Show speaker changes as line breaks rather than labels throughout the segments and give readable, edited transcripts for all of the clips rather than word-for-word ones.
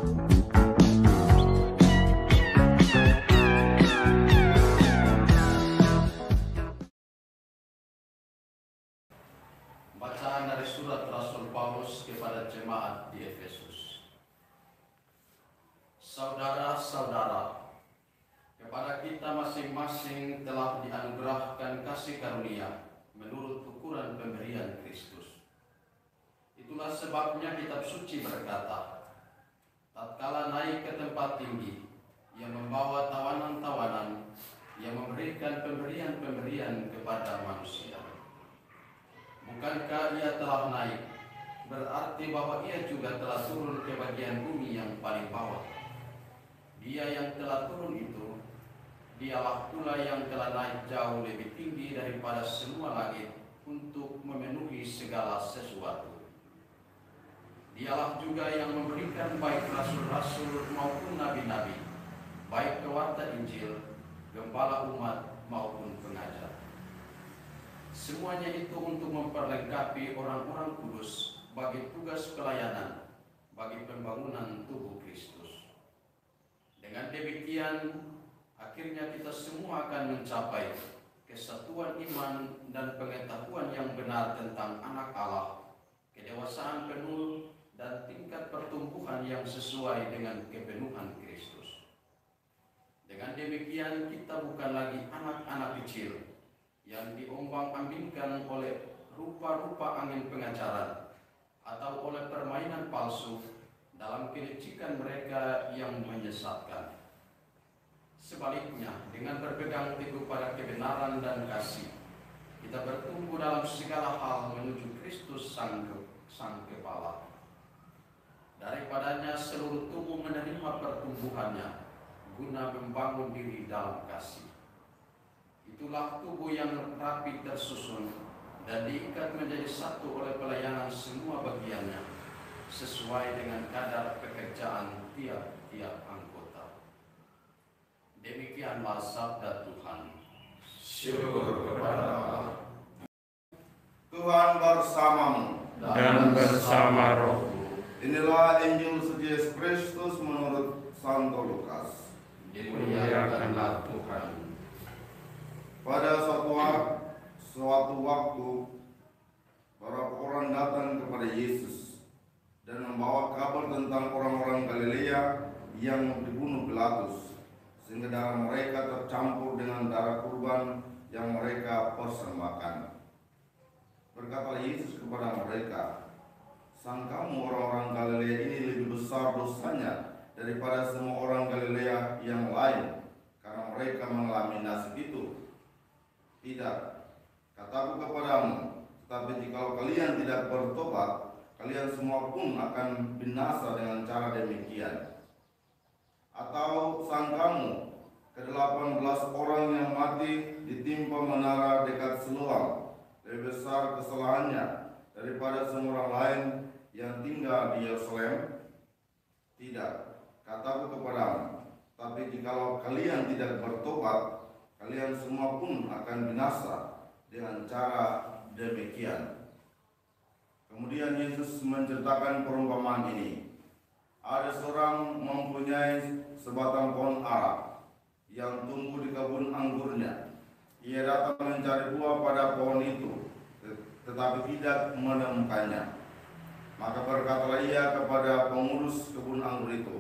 Bacaan dari surat Rasul Paulus kepada jemaat di Efesus. Saudara-saudara, kepada kita masing-masing telah dianugerahkan kasih karunia menurut ukuran pemberian Kristus. Itulah sebabnya kitab suci berkata, tatkala naik ke tempat tinggi, ia membawa tawanan-tawanan, ia memberikan pemberian-pemberian kepada manusia. Bukankah ia telah naik, berarti bahwa ia juga telah turun ke bagian bumi yang paling bawah. Dia yang telah turun itu, dialah pula yang telah naik jauh lebih tinggi daripada semua langit untuk memenuhi segala sesuatu. Dialah juga yang memberikan baik rasul-rasul maupun nabi-nabi, baik pewarta Injil, gembala umat maupun pengajar. Semuanya itu untuk memperlengkapi orang-orang kudus bagi tugas pelayanan, bagi pembangunan tubuh Kristus. Dengan demikian, akhirnya kita semua akan mencapai kesatuan iman dan pengetahuan yang benar tentang Anak Allah, kedewasaan penuh dan tingkat pertumbuhan yang sesuai dengan kepenuhan Kristus. Dengan demikian, kita bukan lagi anak-anak kecil yang diombang-ambingkan oleh rupa-rupa angin pengajaran atau oleh permainan palsu dalam kelicikan mereka yang menyesatkan. Sebaliknya, dengan berpegang teguh pada kebenaran dan kasih, kita bertumbuh dalam segala hal menuju Kristus Sang Kepala. Daripadanya seluruh tubuh menerima pertumbuhannya guna membangun diri dalam kasih. Itulah tubuh yang rapi tersusun dan diikat menjadi satu oleh pelayanan semua bagiannya, sesuai dengan kadar pekerjaan tiap-tiap anggota. Demikianlah sabda Tuhan. Syukur kepada Allah.
Tuhan bersamamu
dan bersama rohmu.
Inilah Injil suci Yesus Kristus menurut Santo Lukas.
Dimuliakanlah Tuhan.
Pada suatu waktu, beberapa orang datang kepada Yesus dan membawa kabar tentang orang-orang Galilea yang dibunuh Pilatus, sehingga darah mereka tercampur dengan darah kurban yang mereka persembahkan. Berkata Yesus kepada mereka, "Sangkamu orang-orang Galilea ini lebih besar dosanya daripada semua orang Galilea yang lain, karena mereka mengalami nasib itu? Tidak, kataku kepadamu, tetapi jikalau kalian tidak bertobat, kalian semua pun akan binasa dengan cara demikian. Atau sangkamu, ke-18 orang yang mati ditimpa menara dekat Siloam lebih besar kesalahannya daripada semua orang lain yang tinggal di Yerusalem? Tidak, kataku kepadamu, tapi jikalau kalian tidak bertobat, kalian semua pun akan binasa dengan cara demikian." Kemudian Yesus menceritakan perumpamaan ini. Ada seorang mempunyai sebatang pohon ara yang tumbuh di kebun anggurnya. Ia datang mencari buah pada pohon itu, tetapi tidak menemukannya. Maka berkatalah ia kepada pengurus kebun anggur itu,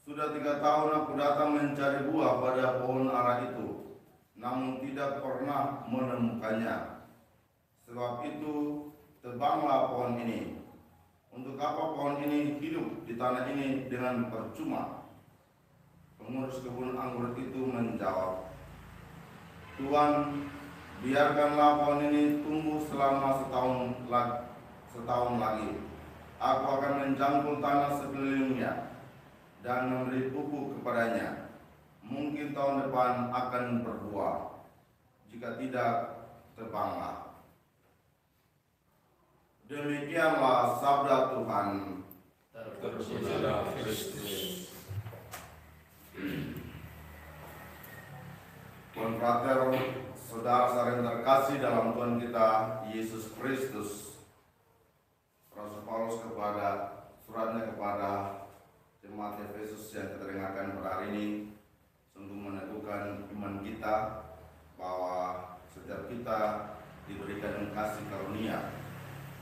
"Sudah 3 tahun aku datang mencari buah pada pohon ara itu, namun tidak pernah menemukannya. Sebab itu tebanglah pohon ini. Untuk apa pohon ini hidup di tanah ini dengan percuma?" Pengurus kebun anggur itu menjawab, "Tuhan, biarkanlah pohon ini tumbuh selama setahun lagi. Aku akan mencangkul tanah sekelilingnya dan memberi pupuk kepadanya. Mungkin tahun depan akan berbuah. Jika tidak, tebanglah." Demikianlah sabda Tuhan.
Terpujilah Kristus.
Konfrater, saudara-saudara yang terkasih dalam Tuhan kita Yesus Kristus, Rasul Paulus suratnya kepada Efesus yang kita dengarkan pada hari ini sungguh meneguhkan iman kita bahwa setiap kita diberikan kasih karunia,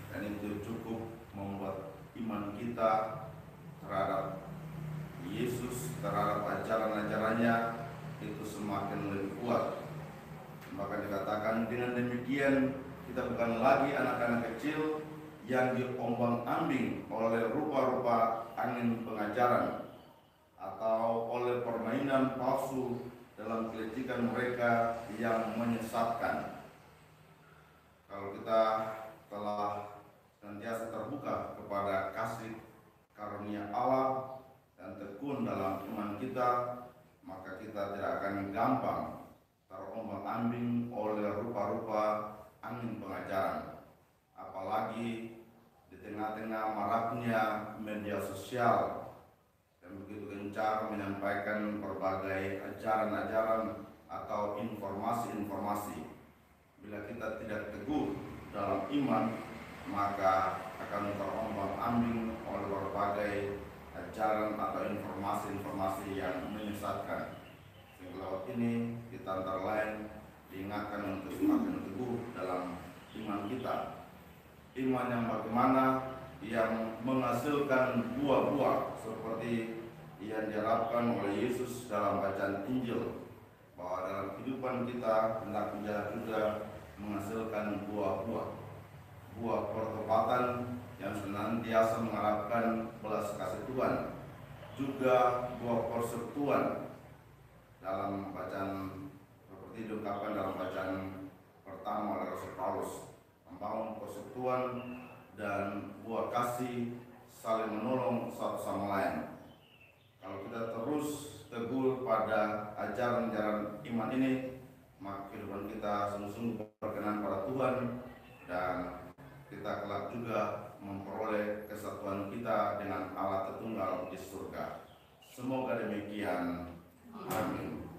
dan itu cukup membuat iman kita terhadap Yesus, terhadap ajaran-ajarannya itu semakin lebih kuat. Maka dikatakan dengan demikian kita bukan lagi anak-anak kecil yang diombang-ambing oleh rupa-rupa angin pengajaran atau oleh permainan palsu dalam kelicikan mereka yang menyesatkan. Kalau kita telah senantiasa terbuka kepada kasih karunia Allah dan tekun dalam iman kita, maka kita tidak akan gampang terombang-ambing oleh rupa-rupa angin pengajaran. Apalagi di tengah-tengah maraknya media sosial yang begitu gencar menyampaikan berbagai ajaran-ajaran atau informasi-informasi. Bila kita tidak teguh dalam iman, maka akan terombang-ambing oleh berbagai ajaran atau informasi-informasi yang menyesatkan. Sehingga lewat ini kita antara lain diingatkan untuk semakin teguh dalam iman kita. Iman yang bagaimana? Yang menghasilkan buah-buah seperti yang diharapkan oleh Yesus dalam bacaan Injil, bahwa dalam kehidupan kita hendaknya juga menghasilkan buah-buah, buah pertobatan yang senantiasa mengharapkan belas kasih Tuhan, juga buah persekutuan dalam bacaan seperti diungkapkan dalam bacaan pertama oleh Rasul Paulus, membangun persekutuan dan buah kasih saling menolong satu sama lain. Kalau kita terus teguh pada ajaran-ajaran iman ini, maka kehidupan kita sungguh-sungguh berkenan pada Tuhan, dan kita kelak juga memperoleh kesatuan kita dengan Allah Tritunggal di surga. Semoga demikian. Amin.